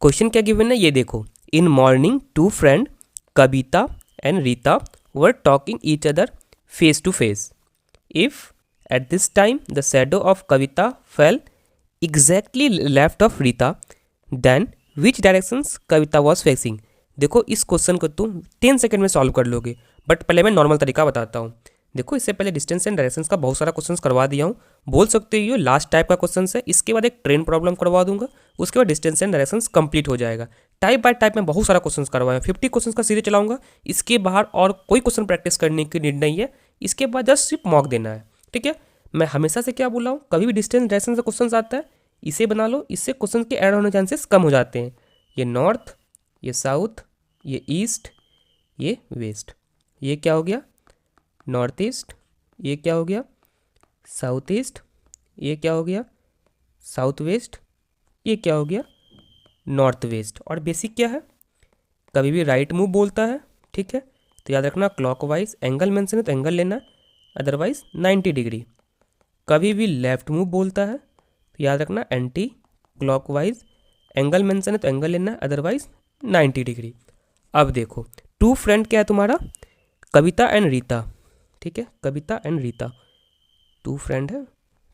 Question क्या given है ये देखो। In morning two friend Kavita and Rita were talking each other face to face. If at this time the shadow of Kavita fell exactly left of Rita then which directions Kavita was facing. देखो इस question को तुम 10 second में solve कर लोगे, but पहले मैं normal तरीका बताता हूँ। देखो इससे पहले डिस्टेंस एंड डायरेक्शंस का बहुत सारा क्वेश्चंस करवा दिया हूँ, बोल सकते हो ये लास्ट टाइप का क्वेश्चन है। इसके बाद एक ट्रेन प्रॉब्लम करवा दूंगा, उसके बाद डिस्टेंस एंड डायरेक्शंस कंप्लीट हो जाएगा। टाइप बाय टाइप में बहुत सारा क्वेश्चंस करवाए, 50 क्वेश्चंस का सीरीज चलाऊंगा। इसके बाहर और कोई क्वेश्चन प्रैक्टिस करने की नीड नहीं है, इसके बाद जस्ट सिर्फ मॉक देना है, ठीक है। मैं हमेशा से क्या बोला हूँ, कभी भी डिस्टेंस डायरेक्शन से क्वेश्चन आता है इसे बना लो, इससे क्वेश्चन के ऐड होने के चांसेस कम हो जाते हैं। ये नॉर्थ, ये साउथ, ये ईस्ट, ये वेस्ट। ये क्या हो गया नॉर्थ ईस्ट, ये क्या हो गया साउथ ईस्ट, ये क्या हो गया साउथ वेस्ट, ये क्या हो गया नॉर्थ वेस्ट। और बेसिक क्या है, कभी भी राइट मूव बोलता है, ठीक है, तो याद रखना क्लॉकवाइज एंगल मेंशन है तो एंगल लेना, अदरवाइज 90 डिग्री। कभी भी लेफ्ट मूव बोलता है तो याद रखना एंटी क्लॉकवाइज एंगल मेंशन है तो एंगल लेना, अदरवाइज 90 डिग्री। अब देखो टू फ्रेंड क्या है तुम्हारा, कविता एंड रीता, ठीक है, कविता एंड रीता टू फ्रेंड है,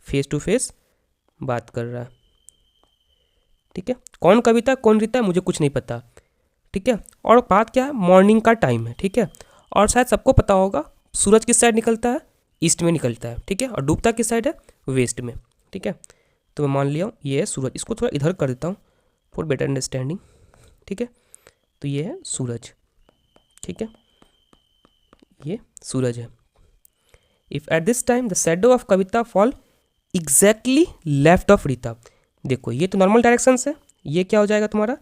फेस टू फेस बात कर रहा है, ठीक है। कौन कविता कौन रीता है मुझे कुछ नहीं पता, ठीक है। और बात क्या है, मॉर्निंग का टाइम है, ठीक है। और शायद सबको पता होगा सूरज किस साइड निकलता है, ईस्ट में निकलता है, ठीक है, और डूबता किस साइड है, वेस्ट में, ठीक है। तो मैं मान लिया हूँ ये है सूरज, इसको थोड़ा इधर कर देता हूँ फॉर बेटर अंडरस्टैंडिंग, ठीक है। तो ये है सूरज, ठीक है, ये सूरज है। If at this time the shadow of Kavita fall exactly left of Rita. देखो ये तो नॉर्मल डायरेक्शन है, ये क्या हो जाएगा तुम्हारा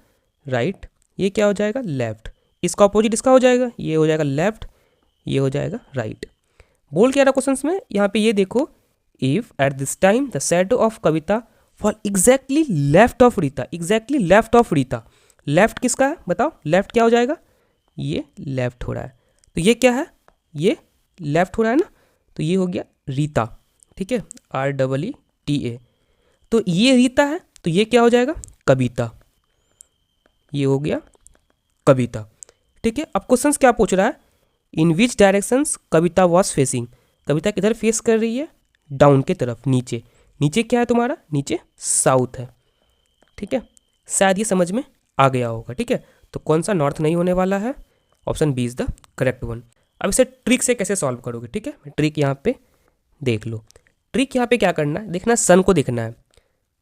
राइट, ये क्या हो जाएगा लेफ्ट, इसका अपोजिट इसका हो जाएगा, ये हो जाएगा लेफ्ट, ये हो जाएगा राइट। बोल क्या रहा क्वेश्चन में यहाँ पे, ये देखो if at this time the shadow of Kavita fall exactly left of Rita, exactly left of Rita. Left किसका है बताओ, लेफ्ट क्या हो जाएगा, ये लेफ्ट हो रहा है, तो ये क्या है, ये लेफ्ट हो रहा है ना, तो ये हो गया रीता, ठीक है, REETA। तो ये रीता है तो ये क्या हो जाएगा कविता, ये हो गया कविता, ठीक है। अब क्वेश्चन क्या पूछ रहा है, इन विच डायरेक्शंस कविता वॉज फेसिंग। कविता किधर फेस कर रही है, डाउन के तरफ, नीचे। नीचे क्या है तुम्हारा, नीचे साउथ है, ठीक है। शायद ये समझ में आ गया होगा, ठीक है। तो कौन सा नॉर्थ नहीं होने वाला है, option B is the correct one. अब इसे ट्रिक से कैसे सॉल्व करोगे, ठीक है, ट्रिक यहाँ पे देख लो। ट्रिक यहाँ पे क्या करना है, देखना सन को देखना है,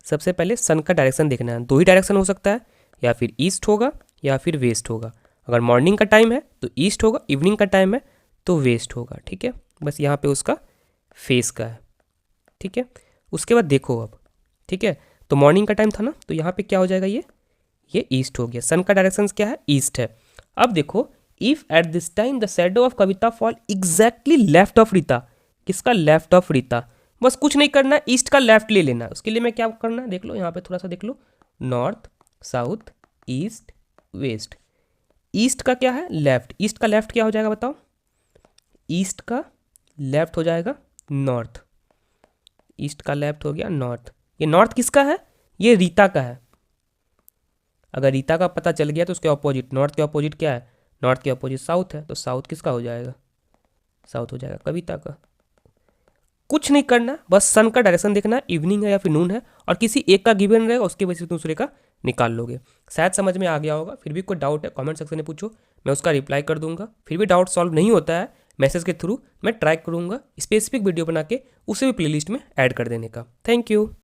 सबसे पहले सन का डायरेक्शन देखना है। दो ही डायरेक्शन हो सकता है, या फिर ईस्ट होगा या फिर वेस्ट होगा। अगर मॉर्निंग का टाइम है तो ईस्ट होगा, इवनिंग का टाइम है तो वेस्ट होगा, ठीक है। बस यहाँ पे उसका फेस का है, ठीक है। उसके बाद देखो अब, ठीक है, तो मॉर्निंग का टाइम था ना, तो यहाँ पे क्या हो जाएगा, ये ईस्ट हो गया, सन का डायरेक्शन क्या है, ईस्ट है। अब देखो if at this time the shadow of Kavita fall exactly left of Rita, किसका लेफ्ट ऑफ रीता। बस कुछ नहीं करना, ईस्ट का लेफ्ट ले लेना। उसके लिए मैं क्या करना है देख लो, यहाँ पे थोड़ा सा देख लो, north south east west. East का क्या है लेफ्ट, ईस्ट का लेफ्ट क्या हो जाएगा बताओ, ईस्ट का लेफ्ट हो जाएगा नॉर्थ, ईस्ट का लेफ्ट हो गया नॉर्थ। ये नॉर्थ किसका है, ये रीता का है। अगर रीता का पता चल गया तो उसके ऑपोजिट, नॉर्थ के ऑपोजिट क्या है, नॉर्थ के ऑपोजिट साउथ है, तो साउथ किसका हो जाएगा, साउथ हो जाएगा कविता का। कुछ नहीं करना, बस सन का डायरेक्शन देखना, इवनिंग है या फिर नून है, और किसी एक का गिवन रहेगा उसके वजह से दूसरे का निकाल लोगे। शायद समझ में आ गया होगा, फिर भी कोई डाउट है कमेंट सेक्शन में पूछो, मैं उसका रिप्लाई कर दूंगा। फिर भी डाउट सॉल्व नहीं होता है मैसेज के थ्रू, मैं ट्राई करूंगा स्पेसिफिक वीडियो बना के उसे भी प्लेलिस्ट में ऐड कर देने का। Thank you.